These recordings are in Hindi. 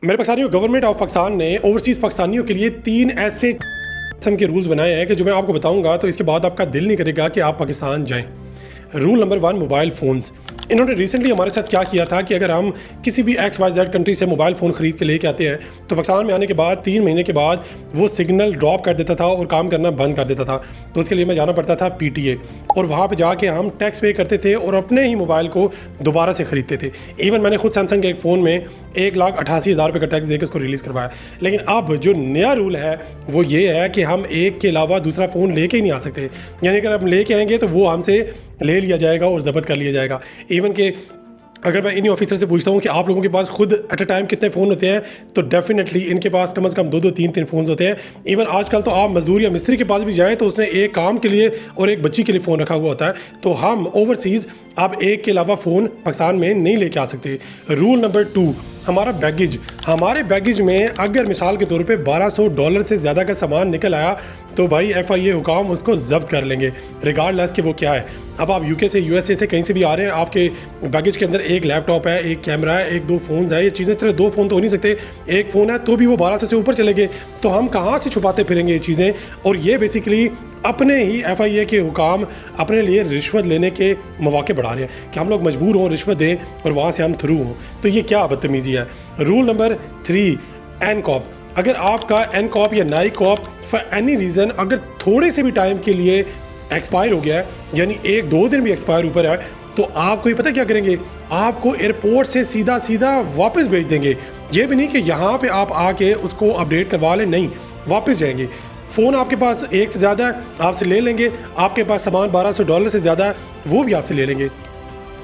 मेरे पाकिस्तानियों, गवर्नमेंट ऑफ पाकिस्तान ने ओवरसीज़ पाकिस्तानियों के लिए 3 ऐसे किस्म के रूल्स बनाए हैं कि जो मैं आपको बताऊंगा तो इसके बाद आपका दिल नहीं करेगा कि आप पाकिस्तान जाएं। Rule number 1, mobile phones. इन्होंने रिसेंटली हमारे साथ क्या किया था कि अगर हम किसी भी XYZ कंट्री से मोबाइल फ़ोन ख़रीद के लेके आते हैं तो पाकिस्तान में आने के बाद 3 महीने के बाद वो सिग्नल ड्रॉप कर देता था और काम करना बंद कर देता था। तो उसके लिए मैं जाना पड़ता था PTA और वहाँ पे जाके हम टैक्स पे करते थे और अपने ही मोबाइल को दोबारा से ख़रीदते थे। इवन मैंने खुद सैमसंग के एक फ़ोन में 1,88,000 रुपये का टैक्स देकर उसको रिलीज़ करवाया। लेकिन अब जो नया रूल है वो ये है कि हम एक के अलावा दूसरा फ़ोन लेके ही नहीं आ सकते, यानी अगर हम लेके आएंगे तो वो हमसे ले लिया जाएगा और ज़ब्त कर लिया जाएगा। इवन के अगर मैं इन्हीं ऑफिसर से पूछता हूँ कि आप लोगों के पास खुद एट अ टाइम कितने फ़ोन होते हैं, तो डेफिनेटली इनके पास कम से कम 2-2 3-3 फ़ोन होते हैं। इवन आजकल तो आप मजदूर या मिस्त्री के पास भी जाएँ तो उसने एक काम के लिए और एक बच्ची के लिए फ़ोन रखा हुआ होता है। तो हम ओवरसीज़ आप एक के अलावा फ़ोन पाकिस्तान में नहीं लेके आ सकते। रूल नंबर 2, हमारा बैगेज। हमारे बैगेज में अगर मिसाल के तौर पे $1200 से ज़्यादा का सामान निकल आया तो भाई FIA हुकाम उसको जब्त कर लेंगे, रिगार्डलेस कि वो क्या है। अब आप UK से USA से कहीं से भी आ रहे हैं, आपके बैगेज के अंदर एक लैपटॉप है, एक कैमरा है, 1-2 फ़ोन्स है, ये चीज़ें सिर्फ 2 फ़ोन तो हो नहीं सकते, एक फ़ोन है तो भी वो 1200 से ऊपर चले गए। तो हम कहाँ से छुपाते फिरेंगे ये चीज़ें? और ये बेसिकली अपने ही FIA के हुकाम अपने लिए रिश्वत लेने के मौके बढ़ा रहे हैं कि हम लोग मजबूर हों, रिश्वत दें और वहाँ से हम थ्रू हों। तो ये क्या बदतमीज़ी है। Rule number 3, NCOP। अगर आपका NCOP या NICOP फॉर एनी रीज़न अगर थोड़े से भी टाइम के लिए एक्सपायर हो गया है, यानी 1-2 दिन भी एक्सपायर ऊपर है, तो आपको ये पता क्या करेंगे, आपको एयरपोर्ट से सीधा वापस भेज देंगे। ये भी नहीं कि यहाँ पे आप आके उसको अपडेट करवा लें, नहीं, वापस जाएंगे। फ़ोन आपके पास एक से ज़्यादा है, आपसे ले लेंगे। आपके पास सामान $1200 से ज़्यादा है, वो भी आपसे ले लेंगे।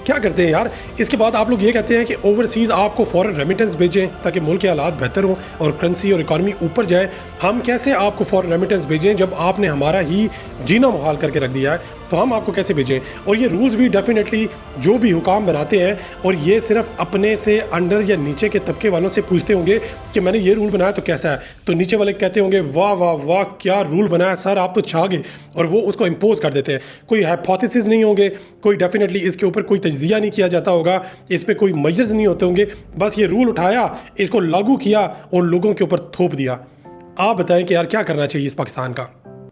क्या करते हैं यार। इसके बाद आप लोग ये कहते हैं कि ओवरसीज़ आपको फ़ॉरेन रेमिटेंस भेजें ताकि मुल्क के हालात बेहतर हों और करेंसी और इकॉनमी ऊपर जाए। हम कैसे आपको फ़ॉरेन रेमिटेंस भेजें जब आपने हमारा ही जीना मुहाल करके रख दिया है, तो हम आपको कैसे भेजें। और ये रूल्स भी डेफिनेटली जो भी हुकाम बनाते हैं और ये सिर्फ अपने से अंडर या नीचे के तबके वालों से पूछते होंगे कि मैंने ये रूल बनाया तो कैसा है, तो नीचे वाले कहते होंगे वाह वाह वाह क्या रूल बनाया सर, आप तो छा गए, और वो उसको इम्पोज कर देते हैं। कोई हाइपोथेसिस नहीं होंगे, कोई डेफिनेटली इसके ऊपर कोई तजदिया नहीं किया जाता होगा, इस पर कोई मेजर्स नहीं होते होंगे, बस ये रूल उठाया, इसको लागू किया और लोगों के ऊपर थोप दिया। आप बताएं कि यार क्या करना चाहिए इस पाकिस्तान का।